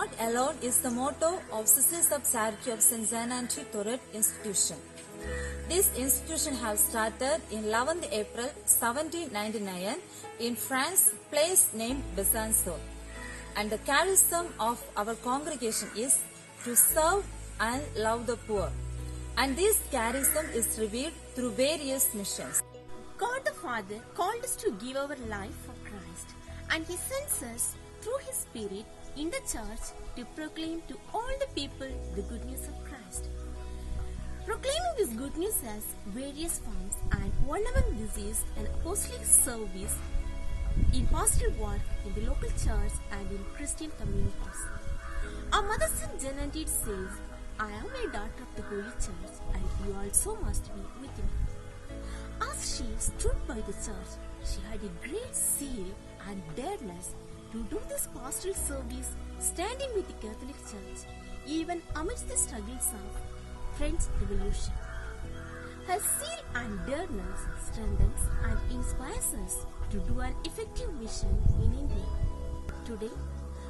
God alone is the motto of Sisters of Charity of St. Zainanti Tourette Institution. This institution has started in 11th April 1799 in France, place named Besançon. And the charism of our congregation is to serve and love the poor. And this charism is revealed through various missions. God the Father called us to give our life for Christ, and He sends us through His Spirit in the church to proclaim to all the people the good news of Christ. Proclaiming this good news has various forms, and one among these is an apostolic service in pastoral work in the local church and in Christian communities. Our Mother St. Janet says, "I am a daughter of the Holy Church, and you also must be with me." As she stood by the church, she had a great zeal and dareness to do this pastoral service, standing with the Catholic Church, even amidst the struggles of French Revolution. Her zeal and dareness strengthens and inspires us to do an effective mission in India. Today,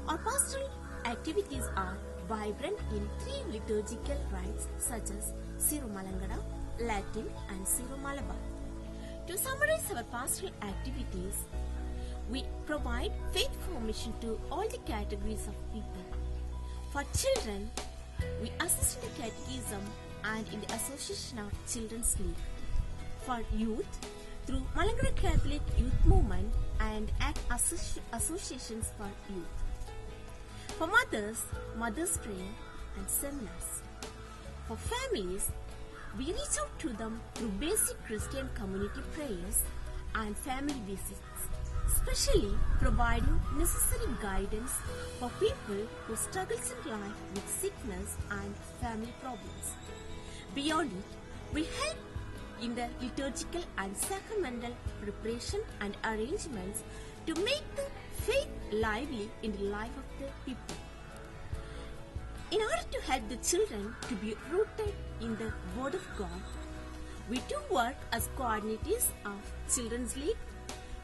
our pastoral activities are vibrant in 3 liturgical rites such as Syro-Malangada, Latin and Syro-Malabar. To summarize our pastoral activities, we provide faith formation to all the categories of people. For children, we assist in the catechism and in the association of Children's League. For youth, through Malangara Catholic Youth Movement and at associations for youth. For mothers, Mother's Prayer and seminars. For families, we reach out to them through basic Christian community prayers and family visits, especially providing necessary guidance for people who struggle in life with sickness and family problems. Beyond it, we help in the liturgical and sacramental preparation and arrangements to make the faith lively in the life of the people. In order to help the children to be rooted in the Word of God, we do work as coordinators of Children's League,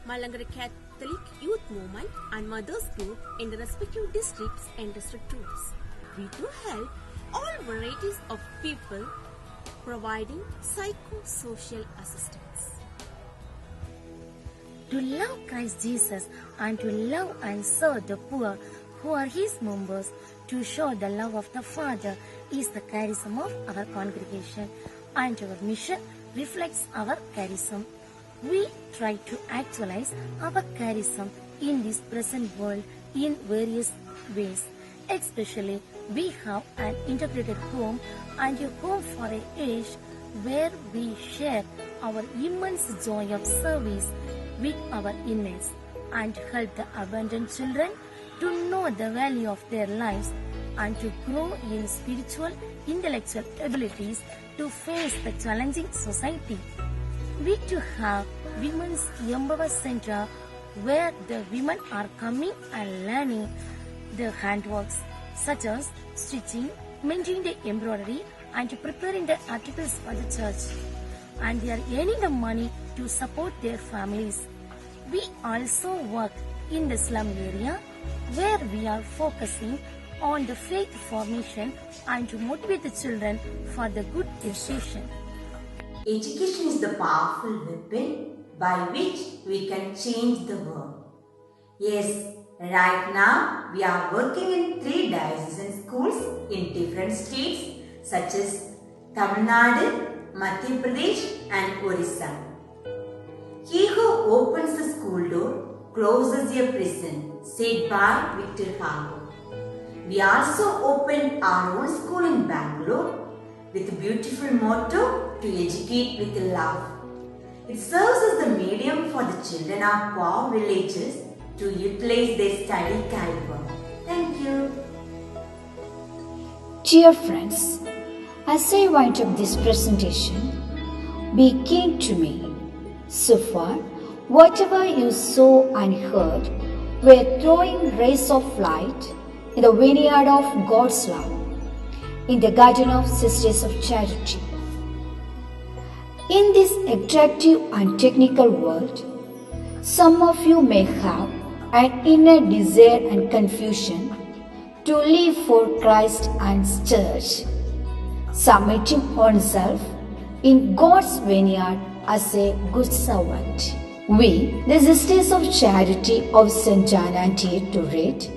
Malangara Catholic Youth Movement and Mothers Group in the respective districts and district tours. We do help all varieties of people, providing psychosocial assistance. To love Christ Jesus and to love and serve the poor who are His members, to show the love of the Father is the charism of our congregation, and our mission reflects our charism. We try to actualize our charism in this present world in various ways. Especially, we have an integrated home and a home for an age where we share our immense joy of service with our inmates and help the abandoned children to know the value of their lives and to grow in spiritual, intellectual abilities to face the challenging society. We too have Women's Empower Center where the women are coming and learning the handworks such as stitching, mending the embroidery and preparing the articles for the church. And they are earning the money to support their families. We also work in the slum area where we are focusing on the faith formation and to motivate the children for the good education. Education is the powerful weapon by which we can change the world. Yes, right now we are working in 3 diocesan schools in different states such as Tamil Nadu, Madhya Pradesh and Orissa. He who opens the school door closes a prison, said by Victor Hugo. We also opened our own school in Bangalore with a beautiful motto to educate with love. It serves as the medium for the children of poor villages to utilize their study caliber. Thank you. Dear friends, as I wind up this presentation, be keen to me. So far, whatever you saw and heard were throwing rays of light in the vineyard of God's love, in the garden of Sisters of Charity. In this attractive and technical world, some of you may have an inner desire and confusion to live for Christ and His church, submitting oneself in God's vineyard as a good servant. We, the Sisters of Charity of St. John Antioch Torret,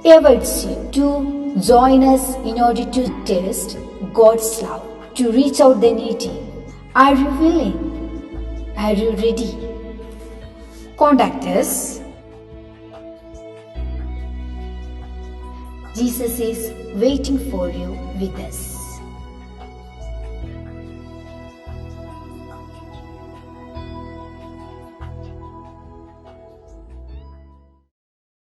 invites you to join us in order to taste God's love, to reach out the needy. Are you willing? Are you ready? Contact us. Jesus is waiting for you with us.